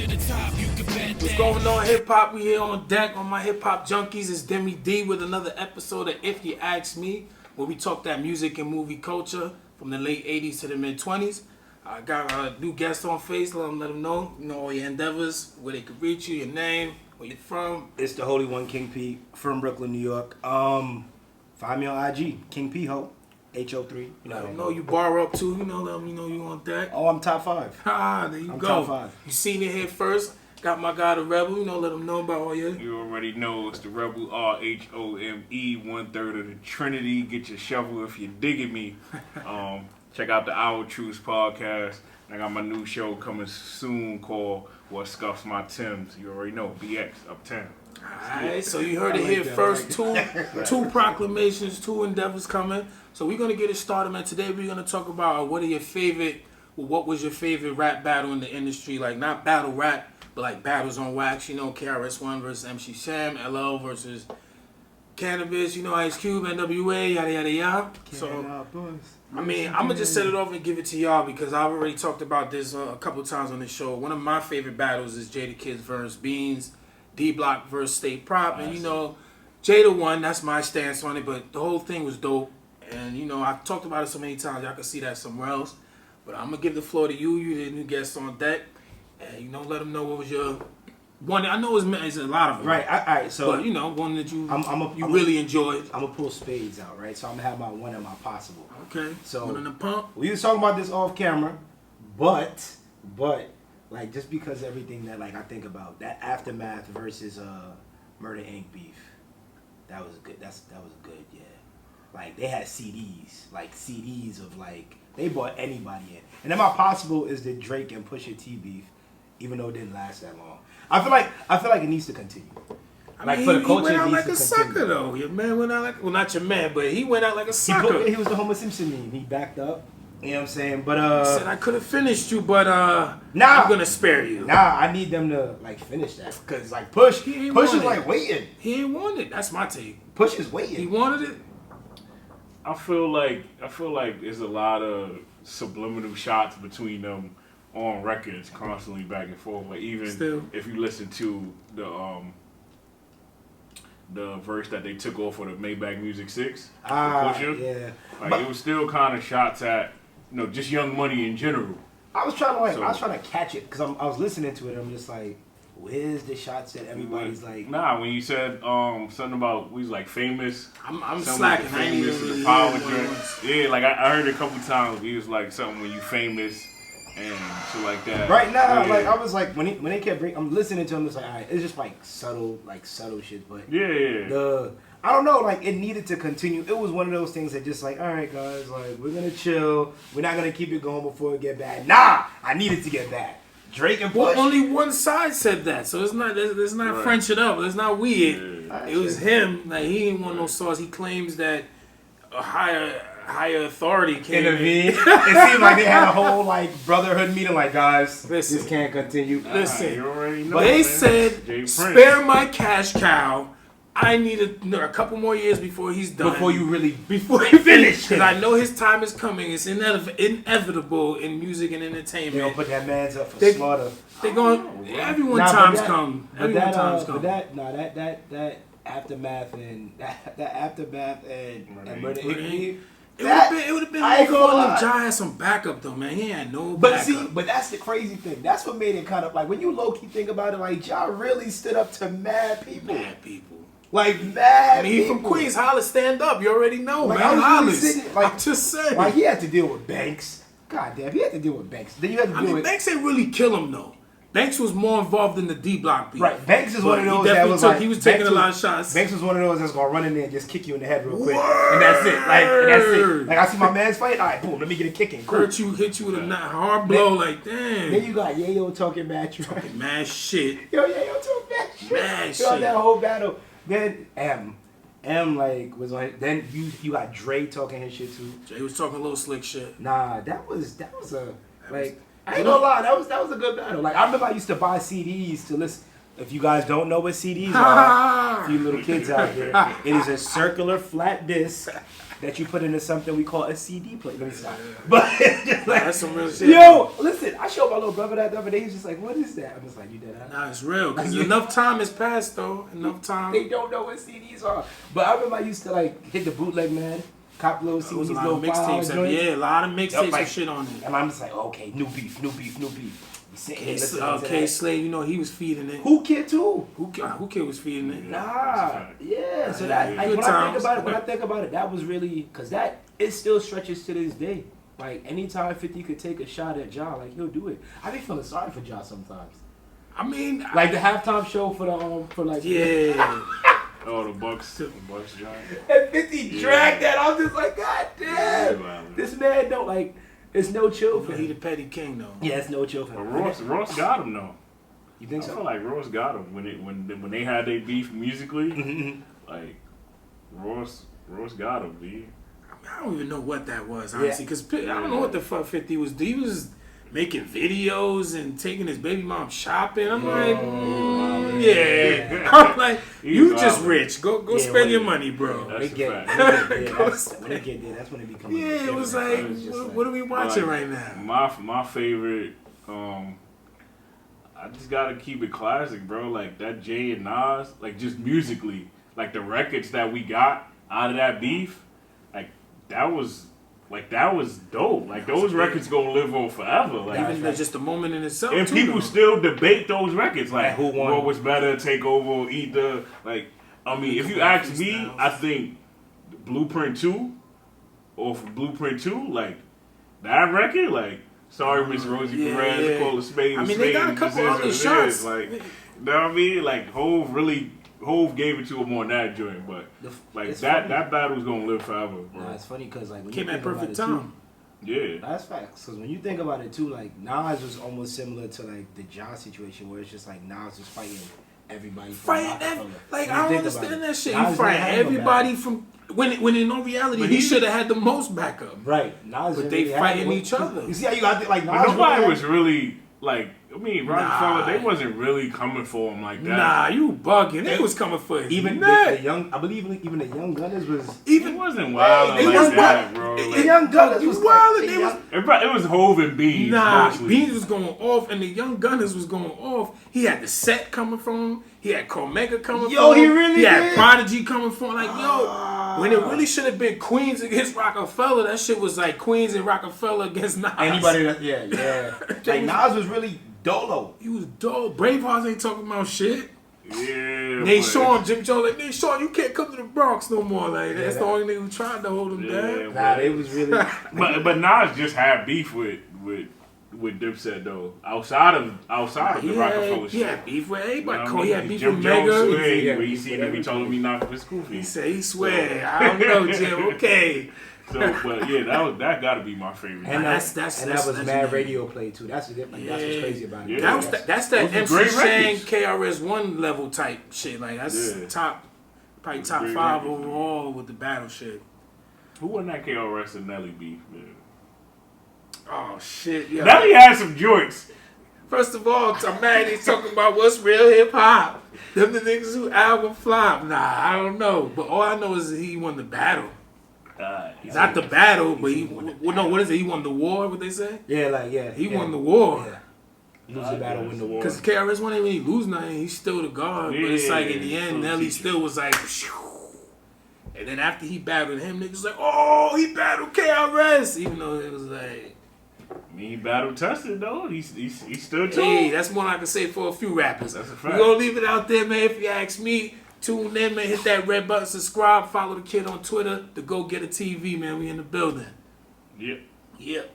What's going on, hip hop? We here on deck on my hip hop junkies. It's Deme D with another episode of If You Ask Me, where we talk that music and movie culture from the late 80s to the mid 20s. I got a new guest on face. Let them know, all your endeavors, where they could reach you, your name, where you're from. It's the Holy One, King P, from Brooklyn, New York. Find me on IG, King P Ho, HO3. Let them know you bar up too. Let them you on deck. Oh, I'm top 5. There you I'm go. top 5. You seen it here first. Got my guy the Rebel. Let them know about all your. You already know it's the Rebel, RHOME, 1/3 of the Trinity. Get your shovel if you're digging me. Check out the Our Truths podcast. I got my new show coming soon called What Scuffs My Timbs. You already know, BX, Uptown. Alright, so you heard it here first. Two proclamations, two endeavors coming. So we're gonna get it started, man. Today we're gonna talk about what was your favorite rap battle in the industry? Like not battle rap, but like battles on wax. KRS-One versus MC Sham, LL versus Cannabis. Ice Cube, NWA, yada yada yada. So I'm gonna just set it off and give it to y'all because I've already talked about this a couple times on this show. One of my favorite battles is Jada Kids versus Beans, D Block versus State Prop, and Jada won. That's my stance on it. But the whole thing was dope, and I've talked about it so many times. Y'all can see that somewhere else. But I'm gonna give the floor to you. You the new guest on deck, and let them know what was your one. I know it's a lot of them, right? All right. So, but one that you really enjoyed. I'm gonna pull spades out, right? So I'm gonna have my one and my possible. Okay. So one in the pump. We was talking about this off camera, but like just because everything that like I think about that Aftermath versus Murder Inc. beef, that was good. That was good. Yeah. Like they had CDs of like they brought anybody in, and then my possible is the Drake and Pusha T beef, even though it didn't last that long. I feel like it needs to continue. For the culture, he went out like a sucker though. Your man went out like not your man, but he went out like a sucker. He was the Homer Simpson meme. He backed up. You know what I'm saying? But he said I could have finished you, but I'm gonna spare you. I need them to like finish that because like Push is like waiting. He ain't wanted it. That's my take. Push is waiting. He wanted it. I feel like there's a lot of subliminal shots between them on records, constantly back and forth. Like even if you listen to the verse that they took off of the Maybach Music 6, yeah, it was still kind of shots at just Young Money in general. I was trying to catch it because I was listening to it. I'm just like, where's the shots that everybody's like? Nah, when you said something about we was like famous, I'm slacking. Famous, the power drink. Yeah, like I heard it a couple times. He was like something when you famous and shit like that. Right now, like I was like when they kept bringing, I'm listening to him. It's like, all right, it's just like subtle shit, but I don't know, like it needed to continue. It was one of those things that just like, all right, guys, like we're gonna chill. We're not gonna keep it going before it get bad. Nah, I needed to get bad. Drake and Push. Well, only one side said that, so it's not right. French it up. It's not weird. Yeah. It was him. Like he didn't want no sauce. He claims that a higher authority came intervene. It seemed like they had a whole like brotherhood meeting. Like guys, this can't continue. Listen, you already know, they said spare my cash cow. I need a couple more years before he's done. Before he finishes. Because I know his time is coming. It's inevitable in music and entertainment. They gonna put that man's up for slaughter. They going everyone's times come. Everyone's times come. That aftermath and Murder Inc. It would have been more fun if Ja had some backup though, man. He had no backup. But that's the crazy thing. That's what made it kind of like when you low key think about it, like Ja really stood up to mad people. Like mad. He from Queens, Hollis, stand up. You already know, like, man. Hollis. I'm just saying. Like he had to deal with Banks. God damn, he had to deal with Banks. Then you had to deal with Banks ain't really kill him though. Banks was more involved in the D Block beat. Right, Banks is one of those that was he was taking a lot of shots. Banks was one of those that's gonna run in there and just kick you in the head real quick, and that's it. Like I see my man's fight. All right, boom, let me get a kick in. Cool. Hit you with a hard blow. Like damn. Then you got Yayo talking mad trash. Talking mad shit. Yo, Yayo talking mad shit. Mad shit. That whole battle. Then M like was on. Then you got Dre talking his shit too. Dre was talking a little slick shit. Nah, that was a like. I ain't gonna lie, that was a good battle. Like I remember I used to buy CDs to listen. If you guys don't know what CDs are, a few little kids out there, it is a circular flat disc that you put into something we call a CD player. Let me stop. But just like, That's some real shit. yo, listen, I showed my little brother that the other day. He's just like, what is that? I'm just like, you dead ass. Nah, it's real. Because enough time has passed, though. Enough time. They don't know what CDs are. But I remember I used to like hit the bootleg, man. Cop little It was CDs, a lot little of mixtapes. joints. Yeah, a lot of mixtapes like- and shit on it. And I'm just like, okay, new beef. You sitting here listening to K that. Slade, you know, he was feeding it. Who Kid too? Who kid was feeding it? Nah, yeah. So that like, Good when I times. think about it, that was really because that it still stretches to this day. Like anytime 50 could take a shot at Ja, like he'll do it. I be feeling sorry for Ja sometimes. I mean, Like the halftime show for the for like yeah. Oh, the Bucks Giants. and 50 dragged that. I'm just like, God damn, Yeah. this man don't like. It's no chill for He the him. petty king, though. Yeah, it's no chill for But him. Ross got him though. You think I feel so? like Ross got him when they had their beef musically. Like Ross got him, B. I don't even know what that was, honestly, because I don't know what the fuck 50 was. He was making videos and taking his baby mom shopping. I'm like, yeah. I'm like, you just rich. Go Yeah, spend well, your money, bro. That's When a it get fact. there, that's when it becomes. Yeah, it was like, what are we watching right now? My favorite, I just gotta keep it classic, bro. Like that Jay and Nas, like just musically, like the records that we got out of that beef, that was dope. Like those records gonna live on forever. Like Even just a moment in itself, and too, people though. still debate those records. Like Who won? what was better, Take Over or Eat the like. I mean, if you ask me, I think Blueprint 2 or Blueprint 2, like that record, like sorry Miss Rosie Yeah, Perez, yeah. call a spade. I mean, spade, they got a and couple this is other what it shots. is. Like, you know what I mean? Like Hove gave it to him on that joint, but like it's that funny. that battle's gonna live forever, bro. Nah, it's funny because like when Came you at think perfect about it, time. Yeah. That's facts. Because when you think about it too, like Nas was almost similar to like the Ja situation, where it's just like Nas was fighting everybody. From Fighting Rockefeller. like When you I don't think understand about it, that shit. Nas He fighting didn't have no everybody backup. from when in all reality But he he- should have had the most backup. Right, Nas But didn't they really have fighting no- each other. You see how you got like Nas But nobody really was had- really like. I mean, Rockefeller, Nah. they wasn't really coming for him like that. Nah, you bugging. They was coming for his even neck. the young. I believe even the Young Gunners was. It Even wasn't wild Hey, like it was that, wild. bro. It- Like, The Young Gunners you was wildin', like, they was- it was Hove and Beans. Nah, mostly. Beans was going off, and the Young Gunners was going off. He had the set coming from him. He had Cormega coming Yo, from him. he really He had did? Prodigy coming from him. Like, yo, when it really should have been Queens against Rockefeller, that shit was like Queens and Rockefeller against Nas. Anybody that yeah. Like Nas was really dolo. He was dope. Bravehearts ain't talking about shit. Yeah. Nate but- Sean, Jim Jones, like, Nate Sean, you can't come to the Bronx no more. Like, that's the only nigga who tried to hold him Yeah, down. Nah, they was really. But Nas just had beef with Dipset though. Outside of the Rockefeller He shit. had beef with everybody. You know what He I had mean? beef Jim with Jones Mega. swing, Yeah, where you seen him, he told him he knocked up his school He fees. said he swear. I don't know, Jim. Okay. So, but yeah, that got to be my favorite. And That's that was legendary. mad radio play too. That's the difference. That's what's Yeah. crazy about it. Yeah. That's that Those are MC great Shang records. KRS-One level type shit. Like that's Yeah. probably Those top great 5 records. overall with the battle shit. Who won that KRS and Nelly beef, man? Oh shit, yeah. Nelly had some joints. First of all, I'm mad he's talking about what's real hip hop. Them the niggas who album flop. Nah, I don't know. But all I know is that he won the battle. Not the battle, but he no. What is it? He won the war. What they say? Yeah. He won the war. Yeah. Lose the battle, win the war. Because KRS-One ain't really lose nothing. He's still the guard. But it's like in the Yeah, end, so Nelly teacher. still was like, phew. And then after he battled him, niggas like, oh, he battled KRS. Even though it was like, I mean, he battle tested though. He stood tall. hey, that's more I can say for a few rappers. That's a We're fact. gonna leave it out there, man. If you ask me, tune in, man. Hit that red button, subscribe, follow the kid on Twitter. The Go Get a TV, man. We in the building. Yep. Yep.